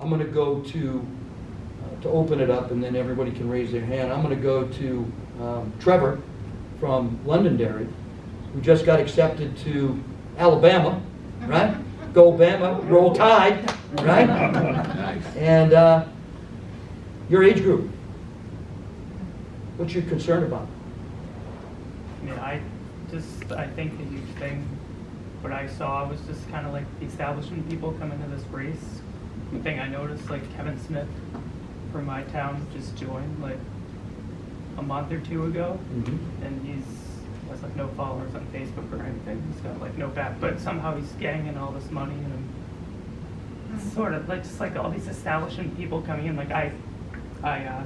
I'm going to go to open it up, and then everybody can raise their hand. I'm going to go to Trevor from Londonderry, who just got accepted to Alabama, right? Go Bama, roll Tide, right? Nice. And your age group, what's your concern about? I mean, I think the huge thing, what I saw was just kind of like the establishment people come into this race. The thing I noticed, like Kevin Smith from my town just joined like a month or two ago, and has like no followers on Facebook or anything. He's got like no back, but somehow he's getting in all this money, and sort of like just like all these establishment people coming in. Like I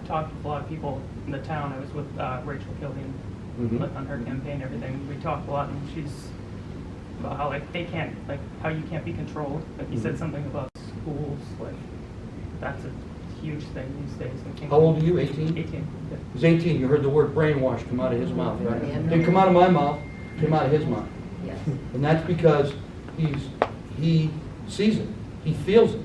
talked with a lot of people in the town. I was with Rachel Killian like, on her campaign and everything. We talked a lot, and she's about how like they can't, like how you can't be controlled. Like you said something about schools, like that's a huge thing these days. How old are you, 18? 18. Yeah. He's 18. You heard the word brainwash come out of his mouth, right? Didn't come out of my mouth, came out of his mouth. Yes. And that's because he sees it, he feels it.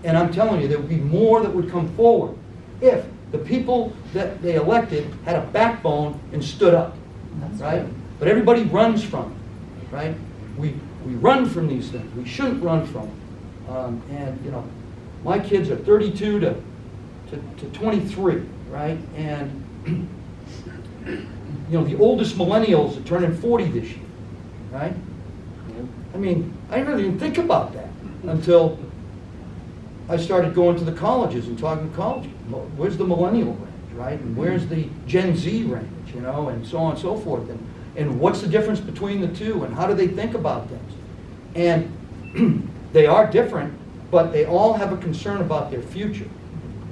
And I'm telling you, there would be more that would come forward if the people that they elected had a backbone and stood up, right? But everybody runs from it, right? We run from these things. We shouldn't run from them. And you know, my kids are 32 to 23, right? And you know, the oldest millennials are turning 40 this year, right? I mean, I didn't really even think about that until I started going to the colleges and talking to colleges. Where's the millennial range, right? And where's the Gen Z range, you know, and so on and so forth. And what's the difference between the two, and how do they think about things? And they are different, but they all have a concern about their future.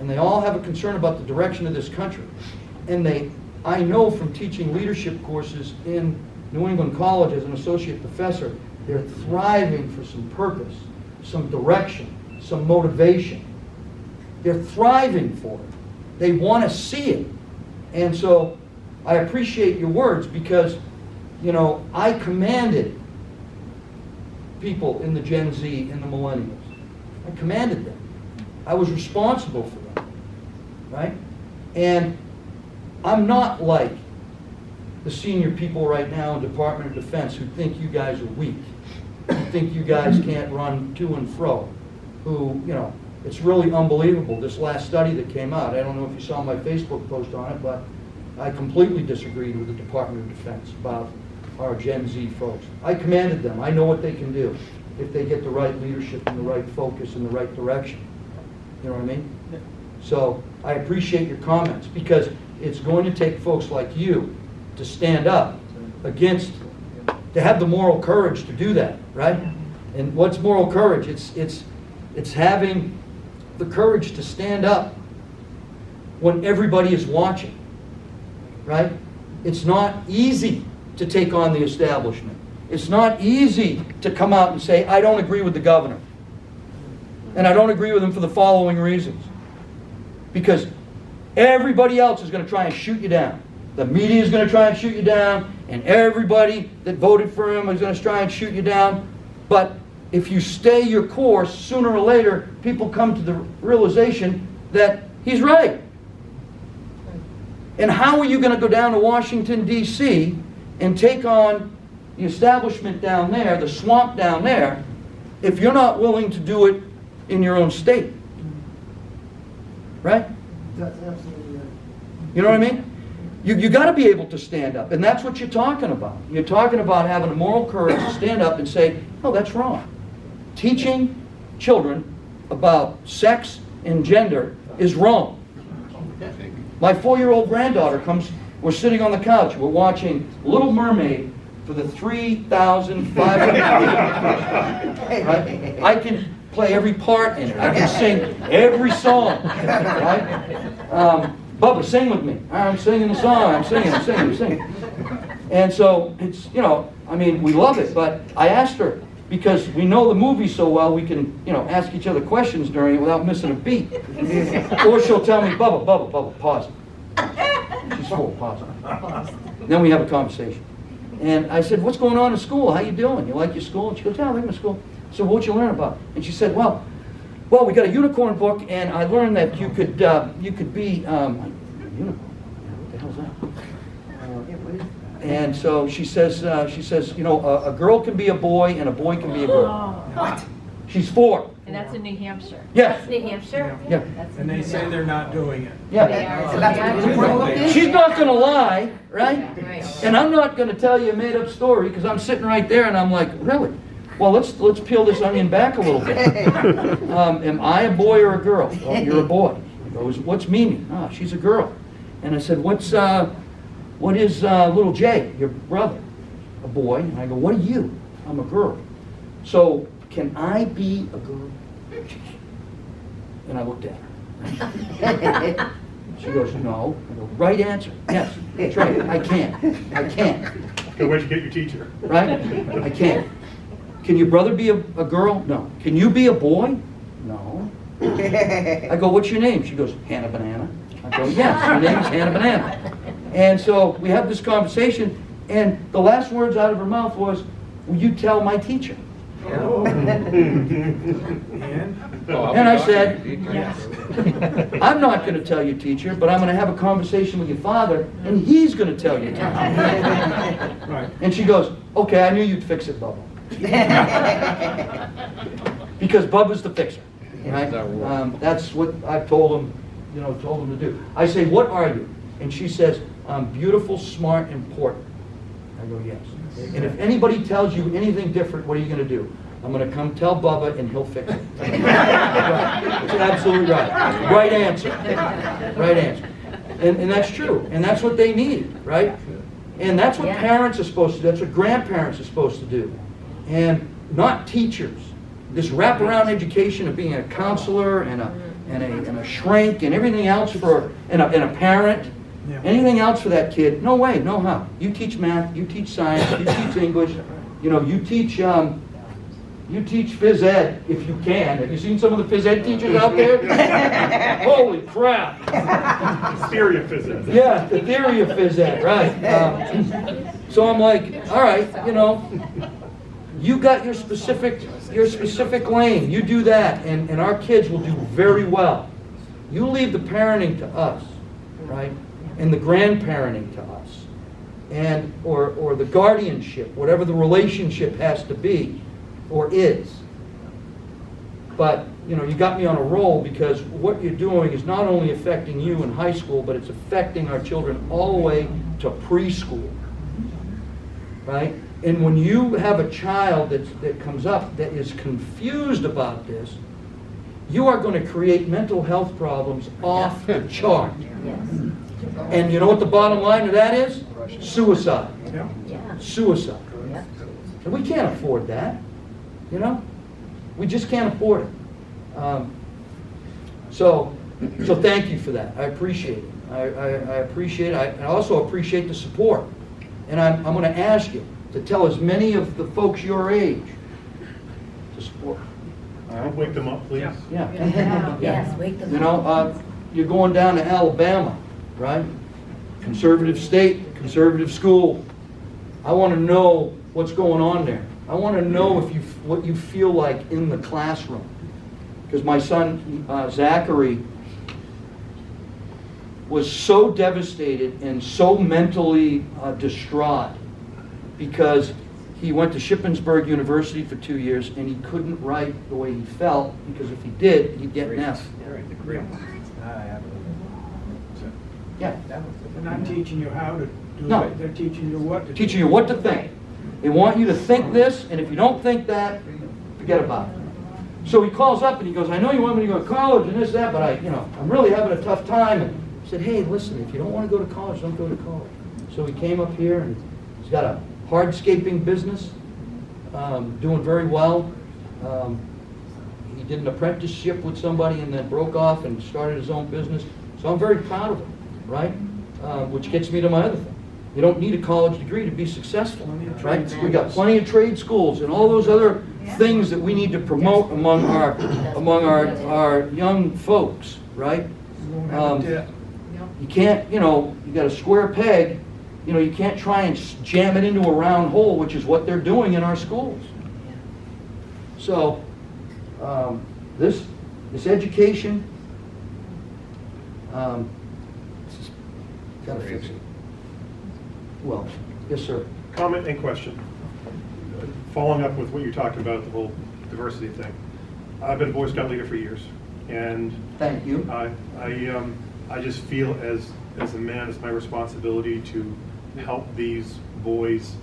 And they all have a concern about the direction of this country. And I know from teaching leadership courses in New England College as an associate professor, they're thriving for some purpose, some direction, some motivation. They're thriving for it. They want to see it. And so I appreciate your words, because, you know, I commanded people in the Gen Z and the millennials. I commanded them. I was responsible for them, right? And I'm not like the senior people right now in Department of Defense who think you guys are weak, who think you guys can't run to and fro, who, you know, it's really unbelievable. This last study that came out, I don't know if you saw my Facebook post on it, but I completely disagreed with the Department of Defense about our Gen Z folks. I commanded them. I know what they can do if they get the right leadership and the right focus and the right direction. You know what I mean? Yeah. So I appreciate your comments, because it's going to take folks like you to stand up against, to have the moral courage to do that, right? And what's moral courage? It's having the courage to stand up when everybody is watching, right? It's not easy to take on the establishment. It's not easy to come out and say, I don't agree with the governor. And I don't agree with him for the following reasons. Because everybody else is going to try and shoot you down. The media is going to try and shoot you down, and everybody that voted for him is going to try and shoot you down. But if you stay your course, sooner or later, people come to the realization that he's right. And how are you going to go down to Washington, D.C. and take on the establishment down there, the swamp down there, if you're not willing to do it in your own state? Right? That's absolutely right. You know what I mean? You got to be able to stand up, and that's what you're talking about. You're talking about having the moral courage to stand up and say, no, that's wrong. Teaching children about sex and gender is wrong. My 4-year-old granddaughter comes, we're sitting on the couch, we're watching Little Mermaid for the 3,500 right? I can play every part in it. I can sing every song, right? Bubba, sing with me. I'm singing the song. I'm singing. And so it's, you know, I mean, we love it. But I asked her, because we know the movie so well, we can, ask each other questions during it without missing a beat. Or she'll tell me, Bubba, pause it. She's full, pause it. Then we have a conversation. And I said, what's going on in school? How you doing? You like your school? And she goes, yeah, I like my school. So what'd you learn about? And she said, well, we got a unicorn book, and I learned that you could be, unicorn? What the hell's that? And so she says, a girl can be a boy and a boy can be a girl. What? She's 4. And that's in New Hampshire. Yes. New Hampshire? Yeah. That's And they say they're not doing it. Yeah. They are. So that's what the unicorn book is? She's not going to lie, right? Right. And I'm not going to tell you a made-up story because I'm sitting right there and I'm like, really? Well, let's peel this onion back a little bit. Am I a boy or a girl? Well, you're a boy. He goes, what's Mimi? Oh, she's a girl. And I said, what is little Jay, your brother? A boy. And I go, what are you? I'm a girl. So can I be a girl? And I looked at her. She goes, no. I go, right answer. Yes, that's right. I can't. Okay, where'd you get your teacher? Right? I can't. Can your brother be a girl? No. Can you be a boy? No. I go, what's your name? She goes, Hannah Banana. I go, yes, your name is Hannah Banana. And so we have this conversation, and the last words out of her mouth was, will you tell my teacher? Oh. And I said, I'm not going to tell your teacher, but I'm going to have a conversation with your father, and he's going to tell your teacher. Right. And she goes, okay, I knew you'd fix it, Bubba. Because Bubba's the fixer, right? That's what I've told him to do. I say, what are you? And she says, I'm beautiful, smart, important. I go, yes. And if anybody tells you anything different, what are you going to do? I'm going to come tell Bubba and he'll fix it. Right. That's absolutely right. Right answer. Right answer. And that's true. And that's what they need, right? And that's what parents are supposed to do. That's what grandparents are supposed to do. And not teachers. This wraparound education of being a counselor and a shrink and everything else and a parent. Yeah. Anything else for that kid? No way, no how. You teach math, you teach science, you teach English, you teach phys ed if you can. Have you seen some of the phys ed teachers out there? Holy crap! The theory of physics. Yeah, the theory of phys ed, right? So I'm like, all right, you got your specific lane. You do that, and our kids will do very well. You leave the parenting to us, right? And the grandparenting to us, and or the guardianship, whatever the relationship has to be or is. But you got me on a roll because what you're doing is not only affecting you in high school, but it's affecting our children all the way to preschool, right? And when you have a child that comes up that is confused about this, you are going to create mental health problems off the chart. And you know what the bottom line of that is? Suicide. Yeah. Suicide. And we can't afford that. We just can't afford it. So thank you for that. I appreciate it. I appreciate it. I also appreciate the support. And I'm going to ask you to tell as many of the folks your age to support. All right? Wake them up, please. Yeah. Yes, wake them up. You're going down to Alabama, right? Conservative state, conservative school. I want to know what's going on there. I want to know what you feel like in the classroom. Because my son, Zachary, was so devastated and so mentally distraught because he went to Shippensburg University for 2 years and he couldn't write the way he felt because if he did, he'd get an F. Yeah. They're not teaching you how to do No. it, they're teaching you what to do. Teaching you what to think. They want you to think this, and if you don't think that, forget about it. So he calls up and he goes, I know you want me to go to college and this, that, but I'm really having a tough time. And I said, hey, listen, if you don't want to go to college, don't go to college. So he came up here and he's got a hardscaping business, doing very well. He did an apprenticeship with somebody and then broke off and started his own business. So I'm very proud of him, right? Which gets me to my other thing. You don't need a college degree to be successful, Plenty of right? trade We got schools. plenty of trade schools and all those other things that we need to promote among our young folks, right? You won't have a debt. You can't, you got a square peg, you can't try and jam it into a round hole, which is what they're doing in our schools. So, this education, gotta fix it. Well, yes, sir. Comment and question. Following up with what you're talking about, the whole diversity thing. I've been a Boy Scout leader for years, and Thank you. I just feel as a man, it's my responsibility to help these boys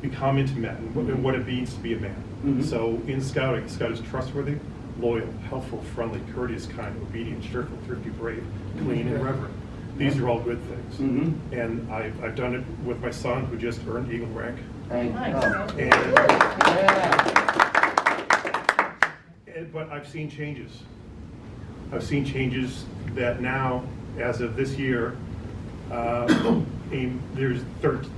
become into men and what it means to be a man. Mhm. So in scouting, a scout is trustworthy, loyal, helpful, friendly, courteous, kind, obedient, cheerful, thrifty, brave, clean, and reverent. These are all good things. Mhm. And I've done it with my son, who just earned Eagle rank. Thank you. Nice. And, Yeah. but I've seen changes. I've seen changes that now, as of this year, there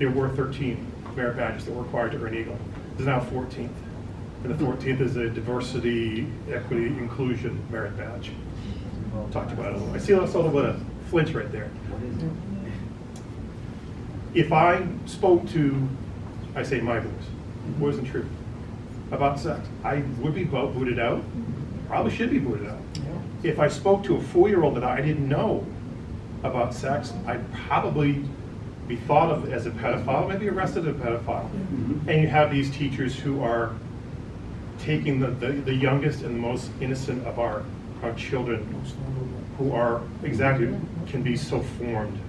were 13 merit badges that were required to earn Eagle. There's now 14th. And the 14th is a diversity, equity, inclusion merit badge. I'll talk to you about it a little. I see a little bit of flinch right there. If I spoke to, I say my boys and truth, about sex, I would be booted out, probably should be booted out. If I spoke to a 4-year-old that I didn't know about sex, I'd probably be thought of as a pedophile, maybe arrested as a pedophile. And you have these teachers who are taking the youngest and the most innocent of our children, who are exactly, can be so formed,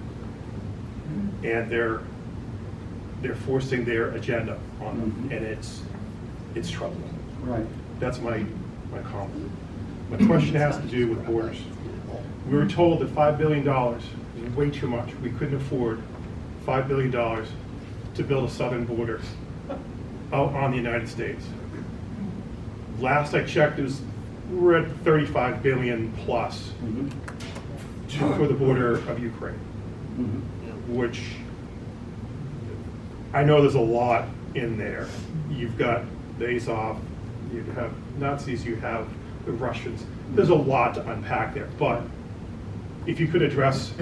and they're forcing their agenda on them, and it's troubling. Right. That's my comment. My question has to do with borders. We were told that $5 billion is way too much. We couldn't afford $5 billion to build a southern border out on the United States. Last I checked, we're at 35 billion plus for the border of Ukraine, which I know there's a lot in there. You've got the Azov, you have Nazis, you have the Russians. There's a lot to unpack there, but if you could address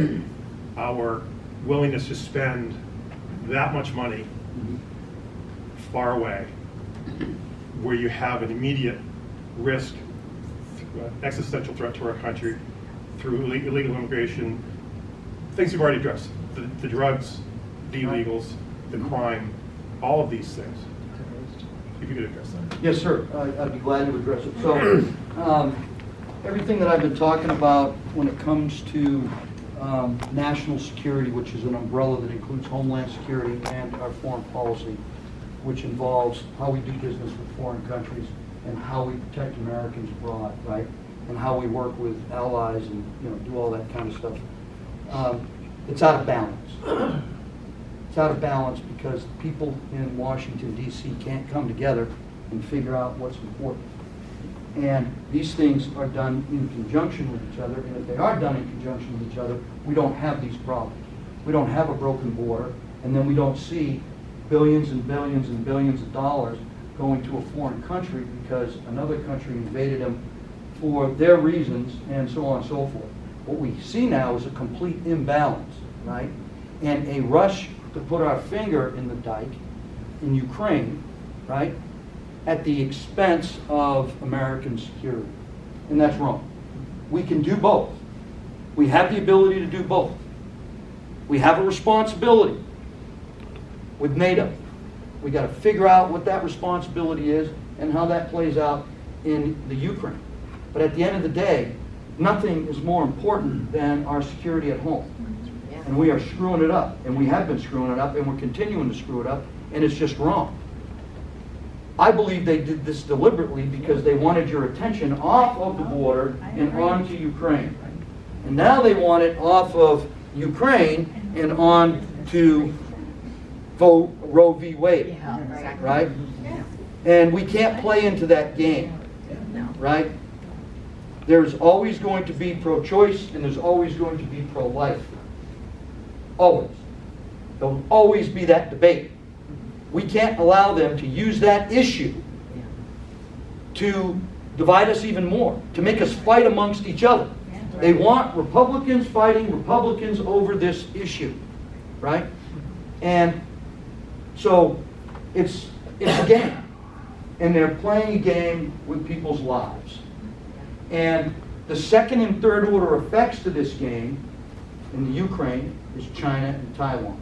our willingness to spend that much money far away, where you have an immediate risk, existential threat to our country through illegal immigration, things you've already addressed, the drugs, the illegals, the crime, all of these things. If you could address that. Yes, sir. I'd be glad to address it. So, everything that I've been talking about when it comes to national security, which is an umbrella that includes homeland security and our foreign policy, which involves how we do business with foreign countries and how we protect Americans abroad, right? And how we work with allies and do all that kind of stuff. It's out of balance. It's out of balance because people in Washington, D.C. can't come together and figure out what's important. And these things are done in conjunction with each other, and if they are done in conjunction with each other, we don't have these problems. We don't have a broken border, and then we don't see billions and billions and billions of dollars going to a foreign country because another country invaded them for their reasons, and so on and so forth. What we see now is a complete imbalance, right? And a rush to put our finger in the dike in Ukraine, right, at the expense of American security. And that's wrong. We can do both. We have the ability to do both. We have a responsibility with NATO. We got to figure out what that responsibility is and how that plays out in the Ukraine. But at the end of the day, nothing is more important than our security at home. And we are screwing it up, and we have been screwing it up, and we're continuing to screw it up, and it's just wrong. I believe they did this deliberately because they wanted your attention off of the border and on to Ukraine. And now they want it off of Ukraine and on to Roe v. Wade, right? And we can't play into that game, right? There's always going to be pro-choice and there's always going to be pro-life. Always. There'll always be that debate. We can't allow them to use that issue to divide us even more, to make us fight amongst each other. They want Republicans fighting Republicans over this issue, right? And so it's a game. And they're playing a game with people's lives. And the second and third order effects to this game in the Ukraine is China and Taiwan,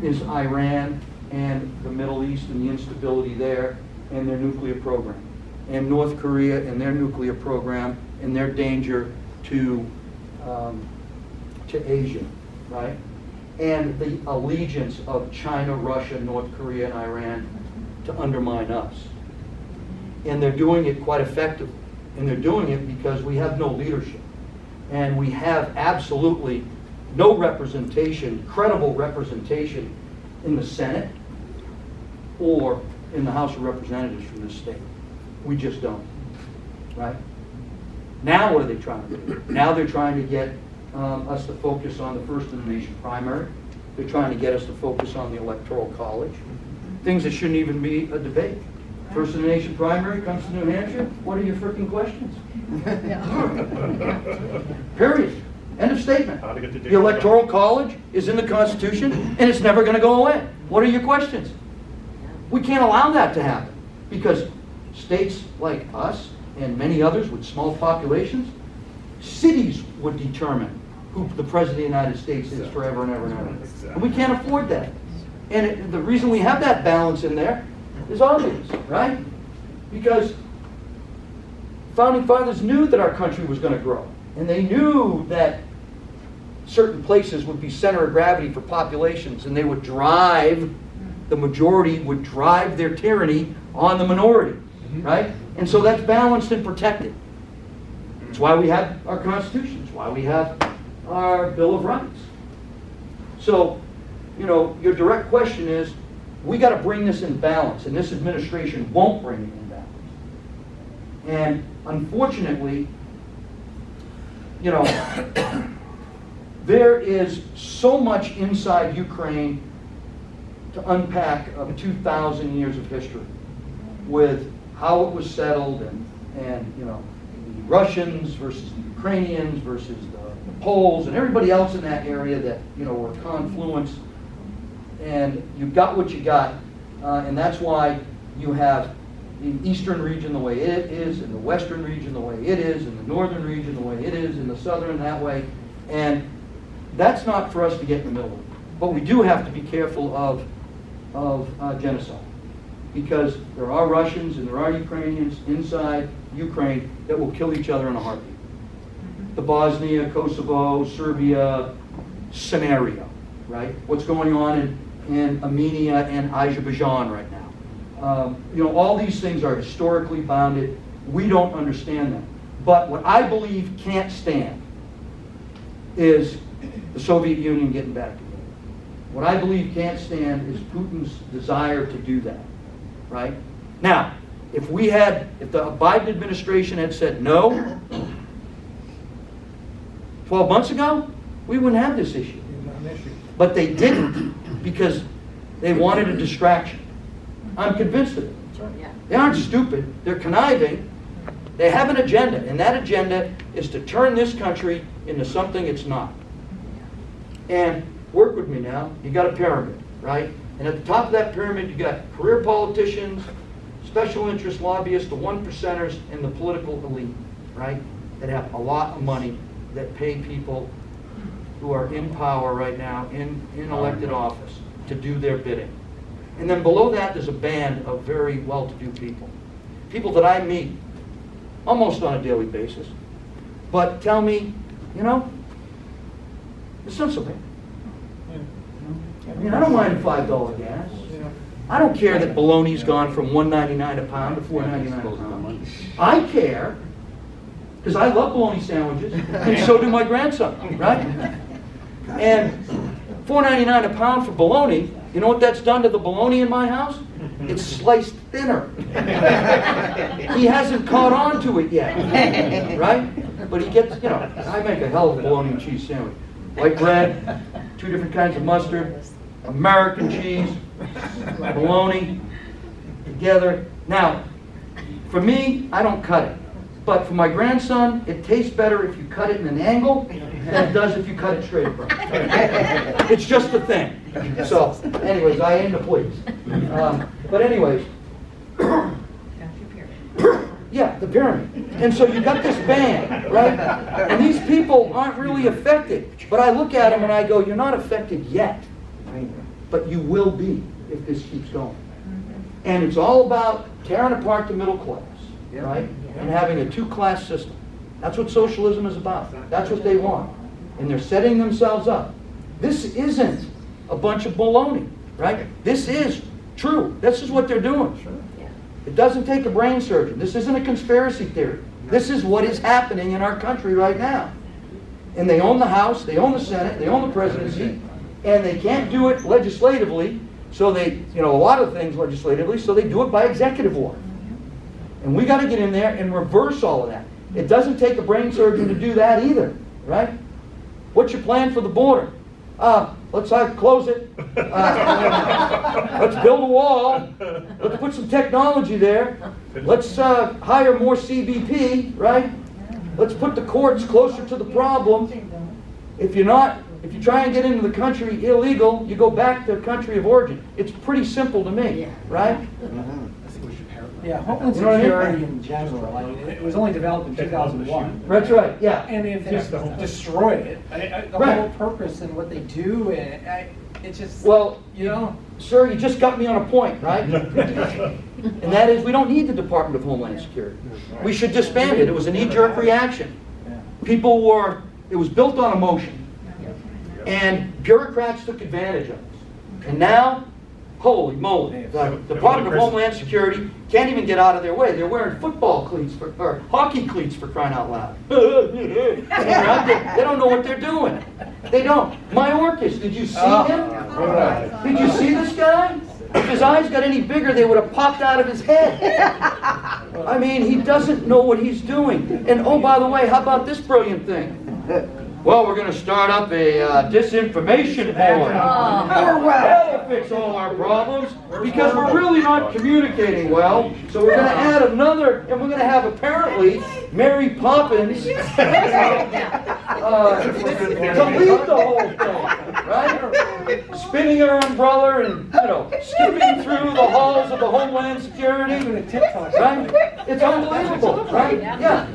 is Iran and the Middle East and the instability there and their nuclear program, and North Korea and their nuclear program and their danger to Asia, right? And the allegiance of China, Russia, North Korea, and Iran to undermine us. And they're doing it quite effectively. And they're doing it because we have no leadership. And we have absolutely no representation, credible representation in the Senate or in the House of Representatives from this state. We just don't, right? Now what are they trying to do? Now they're trying to get us to focus on the first in the nation primary. They're trying to get us to focus on the Electoral College. Things that shouldn't even be a debate. First in the nation primary comes to New Hampshire. What are your freaking questions? Period. End of statement. How to get the The Electoral College is in the Constitution and it's never going to go away. What are your questions? We can't allow that to happen because states like us and many others with small populations, cities would determine who the President of the United States is forever and ever and ever. And we can't afford that. And the reason we have that balance in there is obvious, right? Because Founding Fathers knew that our country was going to grow. And they knew that certain places would be center of gravity for populations, and they would drive, the majority would drive their tyranny on the minority, right? And so that's balanced and protected. It's why we have our Constitution. It's why we have our Bill of Rights. So, you know, your direct question is, we got to bring this in balance, and this administration won't bring it in balance. And unfortunately, you know, there is so much inside Ukraine to unpack of 2,000 years of history with how it was settled and you know, the Russians versus the Ukrainians versus the Poles and everybody else in that area that, you know, were confluence. And you got what you got, and that's why you have the eastern region the way it is, and the western region the way it is, and the northern region the way it is, and the southern that way. And that's not for us to get in the middle of. But we do have to be careful of genocide, because there are Russians and there are Ukrainians inside Ukraine that will kill each other in a heartbeat. The Bosnia, Kosovo, Serbia scenario, right? What's going on in Armenia and Azerbaijan right now. You know, all these things are historically bounded. We don't understand them. But what I believe can't stand is the Soviet Union getting back together. What I believe can't stand is Putin's desire to do that, right? Now, if the Biden administration had said no 12 months ago, we wouldn't have this issue. But they didn't because they wanted a distraction. I'm convinced of it. They aren't stupid. They're conniving. They have an agenda, and that agenda is to turn this country into something it's not. And work with me now. You got a pyramid, right? And at the top of that pyramid, you got career politicians, special interest lobbyists, the 1%ers, and the political elite, right? That have a lot of money that pay people who are in power right now, in elected office, to do their bidding. And then below that, there's a band of very well-to-do people. People that I meet almost on a daily basis, but tell me, you know, it's not so bad. I mean, I don't mind $5 gas. I don't care that bologna's gone from $1.99 a pound to $4.99 a pound. I care, because I love bologna sandwiches, and so do my grandson, right? And $4.99 a pound for bologna, you know what that's done to the bologna in my house? It's sliced thinner. He hasn't caught on to it yet, right? But he gets, you know, I make a hell of a bologna and cheese sandwich. White bread, 2 different kinds of mustard, American cheese, bologna, together. Now, for me, I don't cut it. But for my grandson, it tastes better if you cut it in an angle than it does if you cut it straight across. It's just a thing. So, anyways, I aim to please. But anyways, yeah, the pyramid. And so you got this band, right? And these people aren't really affected. But I look at them and I go, you're not affected yet. But you will be if this keeps going. And it's all about tearing apart the middle class, right? And having a two-class system. That's what socialism is about. That's what they want. And they're setting themselves up. This isn't a bunch of baloney, right? This is true. This is what they're doing. It doesn't take a brain surgeon. This isn't a conspiracy theory. This is what is happening in our country right now. And they own the House, they own the Senate, they own the presidency, and they can't do it legislatively, so they, a lot of things legislatively, so they do it by executive order. And we got to get in there and reverse all of that. It doesn't take a brain surgeon to do that either, right? What's your plan for the border? Let's close it. Let's build a wall. Let's put some technology there. Let's hire more CBP, right? Let's put the courts closer to the problem. If you try and get into the country illegal, you go back to the country of origin. It's pretty simple to me, right? Yeah, Homeland You know what I mean? Security in general, I mean, it was only developed in 2001. That's right, yeah. And they've just destroyed it. The Right. whole purpose and what they do, and it's just, Well, you know. sir, you just got me on a point, right? And that is, we don't need the Department of Homeland Security. We should disband it. It was a knee-jerk reaction. It was built on emotion. And bureaucrats took advantage of it. And now, holy moly, the Department of Homeland Security can't even get out of their way. They're wearing football cleats or hockey cleats for crying out loud. They don't know what they're doing. They don't. Mayorkas, did you see him? Did you see this guy? If his eyes got any bigger, they would have popped out of his head. I mean, he doesn't know what he's doing. And oh, by the way, how about this brilliant thing? Well, we're going to start up a disinformation board. That'll fix all our problems because we're really not communicating well. So we're going to add another, and we're going to have apparently Mary Poppins to lead the whole thing, right? Spinning her umbrella and skipping through the halls of the Homeland Security, right? It's unbelievable, right? Yeah.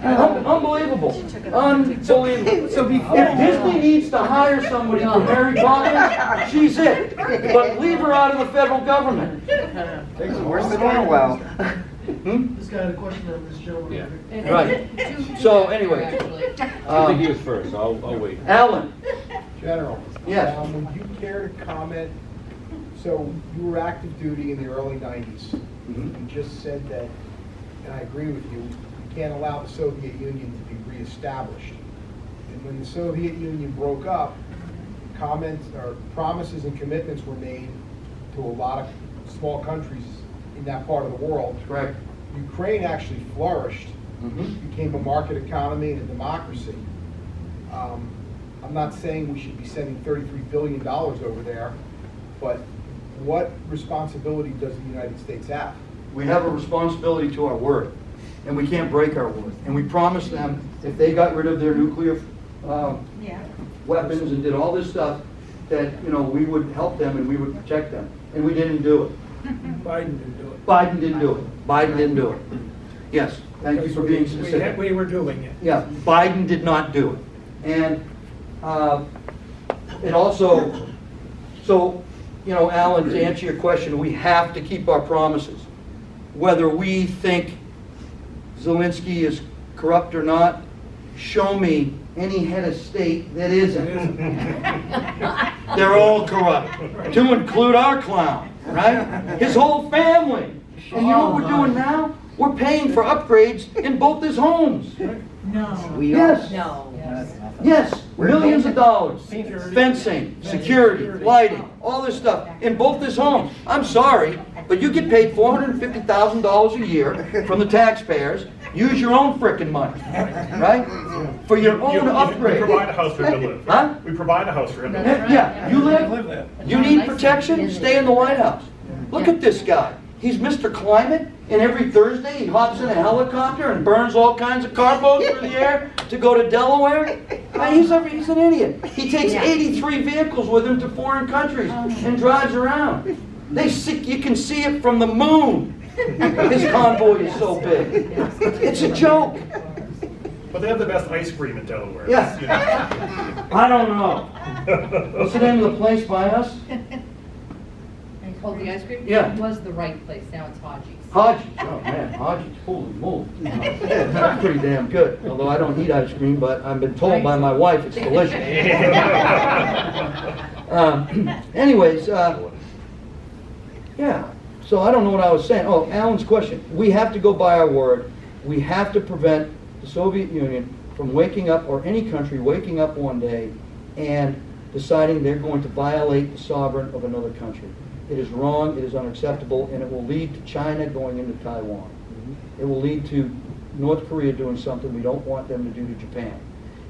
Unbelievable. Unbelievable. So if Disney needs to hire somebody for Mary Poppins, she's it. But leave her out of the federal government. Worse than Orwell. This guy had a question of this gentleman. Yeah. Right. So anyway, I think he was first. I'll wait. Alan. General. Yes. Would you care to comment, so you were active duty in the early 90s. You just said that, and I agree with you, you can't allow the Soviet Union to be reestablished. And when the Soviet Union broke up, promises and commitments were made to a lot of small countries in that part of the world. Correct. Ukraine actually flourished, became a market economy and a democracy. I'm not saying we should be sending $33 billion over there, but what responsibility does the United States have? We have a responsibility to our word, and we can't break our word. And we promised them if they got rid of their nuclear weapons and did all this stuff, that we would help them and we would protect them. And we didn't do it. Biden didn't do it. Biden didn't do it. Biden didn't do it. Yes, thank you for being specific. We were doing it. Yeah, Biden did not do it. And it also, Alan, to answer your question, we have to keep our promises. Whether we think Zelensky is corrupt or not, show me any head of state that isn't. They're all corrupt, to include our clown, right? His whole family. And you know what we're doing now? We're paying for upgrades in both his homes. No. Yes. No. Yes, millions of dollars. Fencing, security, lighting, all this stuff in both this homes. I'm sorry, but you get paid $450,000 a year from the taxpayers. Use your own frickin' money, right? For your own upgrade. We provide a house for him to live. Huh? We provide a house for him to live. Yeah, you live, you need protection, stay in the White House. Look at this guy. He's Mr. Climate, and every Thursday he hops in a helicopter and burns all kinds of carboats through the air to go to Delaware. He's an idiot. He takes 83 vehicles with him to foreign countries and drives around. You can see it from the moon. His convoy is so big. It's a joke. But they have the best ice cream in Delaware. Yeah. You know. I don't know. What's the name of the place by us? Oh, the ice cream? Yeah. It was the right place, now it's Haji's. Haji's. Oh man, Haji's. Holy moly. That's pretty damn good. Although I don't eat ice cream, but I've been told by my wife it's delicious. Anyways, yeah. So I don't know what I was saying. Oh, Alan's question. We have to go by our word. We have to prevent the Soviet Union from waking up, or any country waking up one day and deciding they're going to violate the sovereign of another country. It is wrong, it is unacceptable, and it will lead to China going into Taiwan. It will lead to North Korea doing something we don't want them to do to Japan.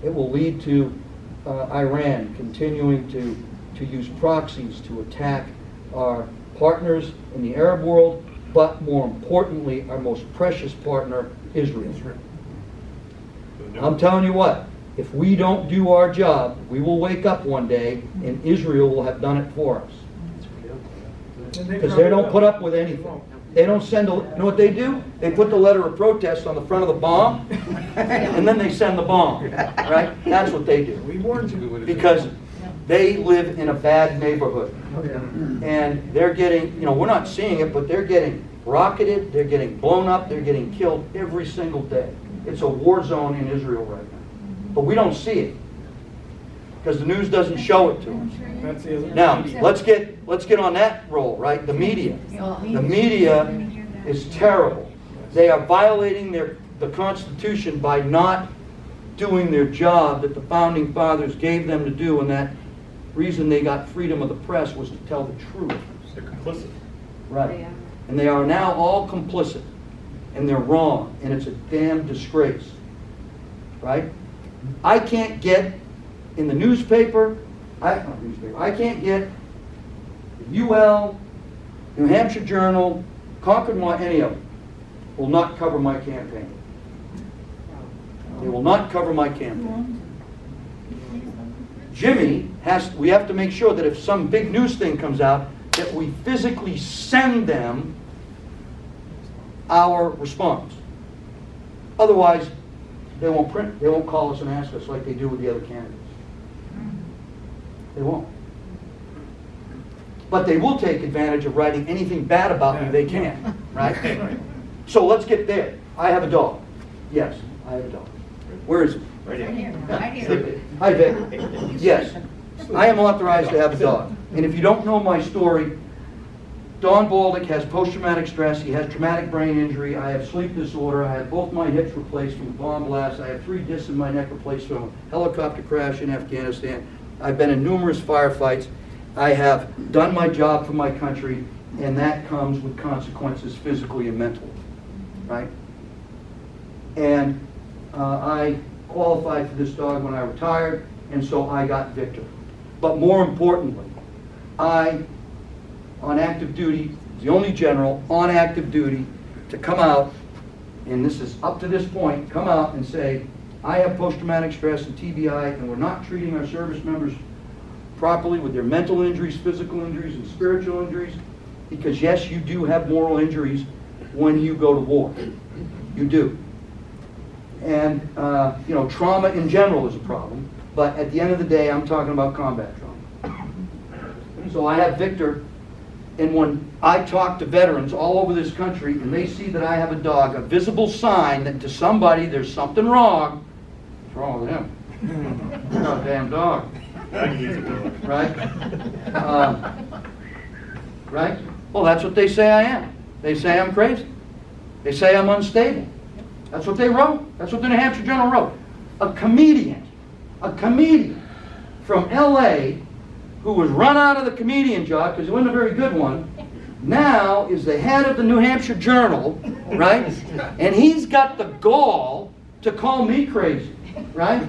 It will lead to Iran continuing to use proxies to attack our partners in the Arab world, but more importantly, our most precious partner, Israel. I'm telling you what, if we don't do our job, we will wake up one day and Israel will have done it for us. Because they don't put up with anything. They don't send, you know what they do? They put the letter of protest on the front of the bomb, and then they send the bomb, right? That's what they do. We warned you. Because they live in a bad neighborhood. And they're getting, we're not seeing it, but they're getting rocketed, they're getting blown up, they're getting killed every single day. It's a war zone in Israel right now. But we don't see it. Because the news doesn't show it to us. Now, let's get on that roll, right? The media. The media is terrible. They are violating the Constitution by not doing their job that the Founding Fathers gave them to do, and that reason they got freedom of the press was to tell the truth. They're complicit. Right. And they are now all complicit. And they're wrong. And it's a damn disgrace. Right? I can't get in the newspaper, I can't get the UL, New Hampshire Journal, Concord, any of them will not cover my campaign. They will not cover my campaign. Jimmy we have to make sure that if some big news thing comes out, that we physically send them our response. Otherwise, they won't call us and ask us like they do with the other candidates. They won't. But they will take advantage of writing anything bad about me they can, right? So let's get there. I have a dog. Yes, I have a dog. Where is it? Right here. Hi, Vic. Yes, I am authorized to have a dog. And if you don't know my story, Don Bolduc has post-traumatic stress. He has traumatic brain injury. I have sleep disorder. I have both my hips replaced from a bomb blast. I have 3 discs in my neck replaced from a helicopter crash in Afghanistan. I've been in numerous firefights. I have done my job for my country, and that comes with consequences physically and mentally, right? And I qualified for this dog when I retired, and so I got Victor. But more importantly, I, on active duty, the only general on active duty to come out, and this is up to this point, come out and say, I have post-traumatic stress and TBI, and we're not treating our service members properly with their mental injuries, physical injuries, and spiritual injuries, because yes, you do have moral injuries when you go to war. You do. And, trauma in general is a problem, but at the end of the day, I'm talking about combat trauma. So I have Victor, and when I talk to veterans all over this country, and they see that I have a dog, a visible sign that to somebody there's something wrong, what's wrong with him? Goddamn dog. Right? Right? Well, that's what they say I am. They say I'm crazy. They say I'm unstable. That's what they wrote. That's what the New Hampshire Journal wrote. A comedian a comedian from LA who was run out of the comedian job because he wasn't a very good one, now is the head of the New Hampshire Journal, right? And he's got the gall to call me crazy, right?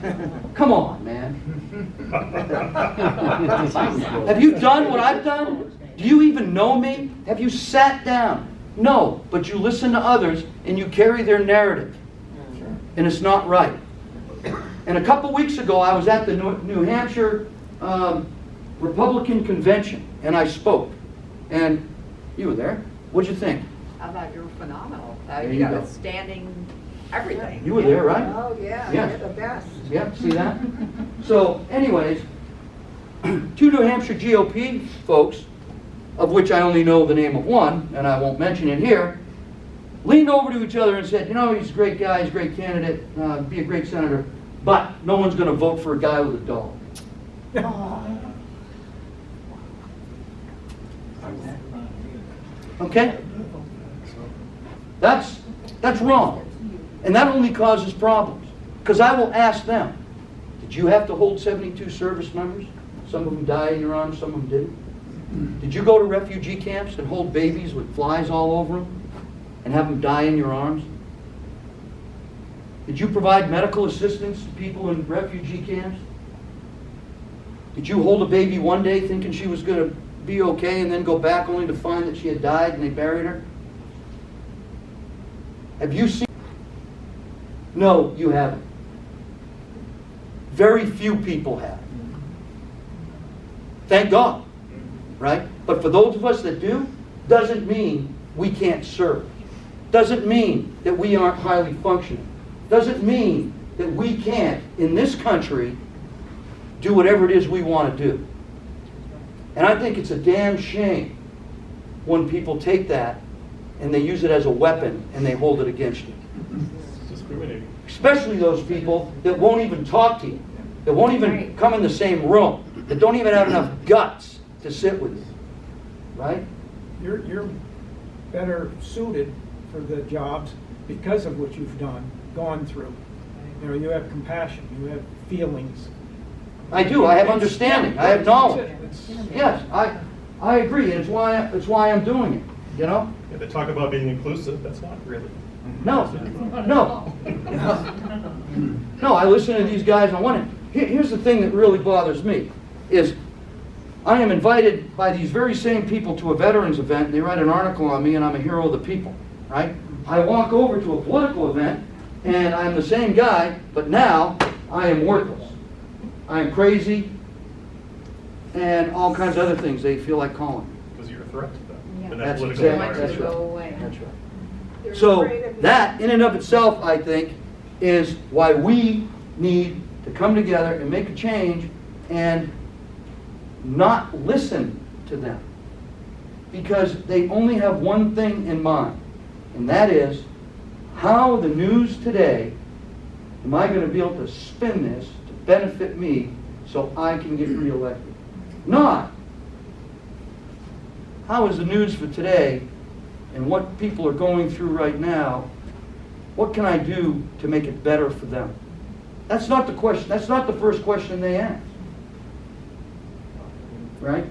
Come on, man. Have you done what I've done? Do you even know me? Have you sat down? No, but you listen to others and you carry their narrative. And it's not right. And a couple weeks ago, I was at the New Hampshire Republican Convention, and I spoke. And you were there. What'd you think? I thought you were phenomenal. There You you got go. a standing everything. You were there, right? Oh, yeah, Yes. you're the best. Yep, see that? So, anyways, two New Hampshire GOP folks, of which I only know the name of one, and I won't mention it here, leaned over to each other and said, you know, he's a great guy, he's a great candidate, be a great senator, but no one's going to vote for a guy with a dog. Okay? That's wrong. And that only causes problems. Because I will ask them, did you have to hold 72 service members? Some of them died in your arms, some of them didn't. Did you go to refugee camps and hold babies with flies all over them and have them die in your arms? Did you provide medical assistance to people in refugee camps? Did you hold a baby one day thinking she was going to be okay and then go back only to find that she had died and they buried her? Have you seen? No, you haven't. Very few people have. Thank God, right? But for those of us that do, doesn't mean we can't serve. Doesn't mean that we aren't highly functioning. Doesn't mean that we can't, in this country, do whatever it is we want to do. And I think it's a damn shame when people take that and they use it as a weapon and they hold it against you. Discriminating. Especially those people that won't even talk to you, that won't even come in the same room, that don't even have enough guts to sit with you. Right? You're better suited for the jobs because of what you've gone through. You know, you have compassion, you have feelings. I do. I have understanding. I have knowledge. It's- Yes, I agree. And it's why I'm doing it. You know? Yeah, they talk about being inclusive, that's not really. No, no. No, I listen to these guys and I want to. Here's the thing that really bothers me, is I am invited by these very same people to a veterans event, and they write an article on me and I'm a hero of the people, right? I walk over to a political event and I'm the same guy, but now I am worthless. I am crazy and all kinds of other things they feel like calling me. Because you're a threat to them. Yeah. in that That's political exactly, Want you that's to environment. go right. away. That's right. They're So afraid of you. that, in and of itself, I think, is why we need to come together and make a change and not listen to them. Because they only have one thing in mind, and that is, how the news today am I going to be able to spin this to benefit me so I can get reelected? Not, how is the news for today and what people are going through right now, what can I do to make it better for them? That's not the question. That's not the first question they ask. Right?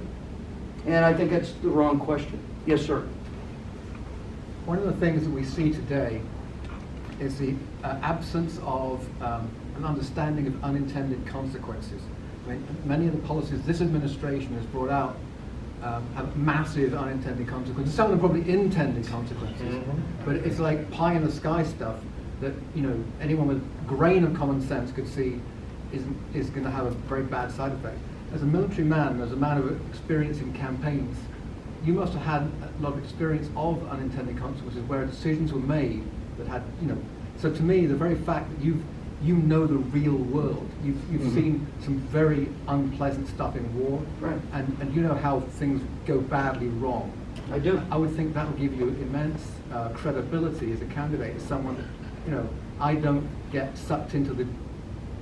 And I think that's the wrong question. Yes, sir. One of the things that we see today is the absence of an understanding of unintended consequences. I mean, many of the policies this administration has brought out have massive unintended consequences. Some of them probably intended consequences, but it's like pie in the sky stuff that, you know, anyone with a grain of common sense could see is going to have a very bad side effect. As a military man, as a man of experience in campaigns, you must have had a lot of experience of unintended consequences where decisions were made that had, you know. So to me, the very fact that you know the real world, you've seen some very unpleasant stuff in war, Right. and you know how things go badly wrong. I do. I would think that will give you immense credibility as a candidate, as someone, you know, I don't get sucked into the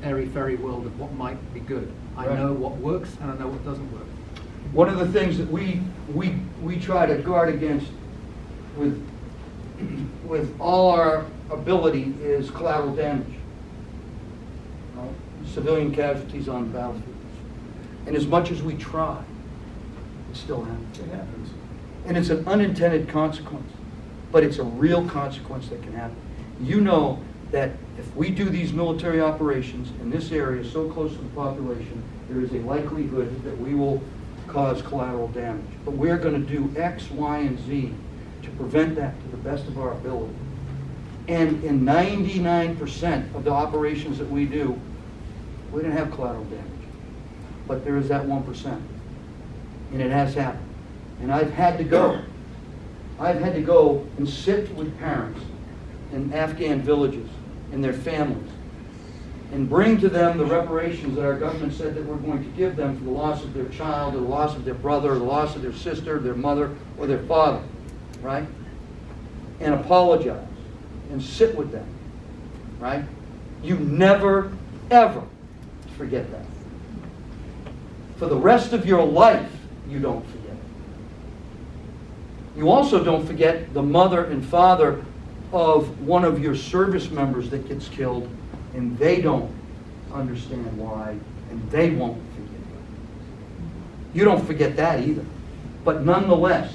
airy-fairy world of what might be good. I Right. know what works and I know what doesn't work. One of the things that we try to guard against with all our ability is collateral damage. civilian casualties on battlefields. And as much as we try, it still happens. It happens. And it's an unintended consequence, but it's a real consequence that can happen. You know that if we do these military operations in this area so close to the population, there is a likelihood that we will cause collateral damage. But we're going to do X, Y, and Z to prevent that to the best of our ability. And in 99% of the operations that we do, we didn't have collateral damage. But there is that 1%. And it has happened. And I've had to go. I've had to go and sit with parents in Afghan villages and their families and bring to them the reparations that our government said that we're going to give them for the loss of their child, or the loss of their brother, or the loss of their sister, their mother, or their father, right? And apologize and sit with them, right? You never, ever forget that. For the rest of your life, you don't forget it. You also don't forget the mother and father of one of your service members that gets killed, and they don't understand why, and they won't forget it. You don't forget that either. But nonetheless,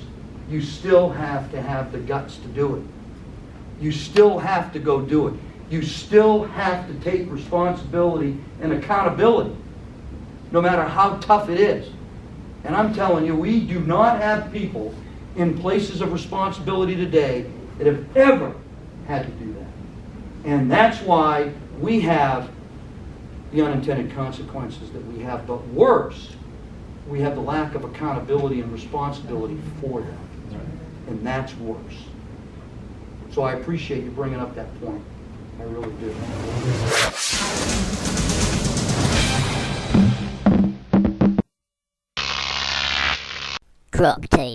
you still have to have the guts to do it. You still have to go do it. You still have to take responsibility and accountability, no matter how tough it is. And I'm telling you, we do not have people in places of responsibility today that have ever had to do that. And that's why we have the unintended consequences that we have. But worse, we have the lack of accountability and responsibility for them. And that's worse. So I appreciate you bringing up that point. I really do. Grok tape.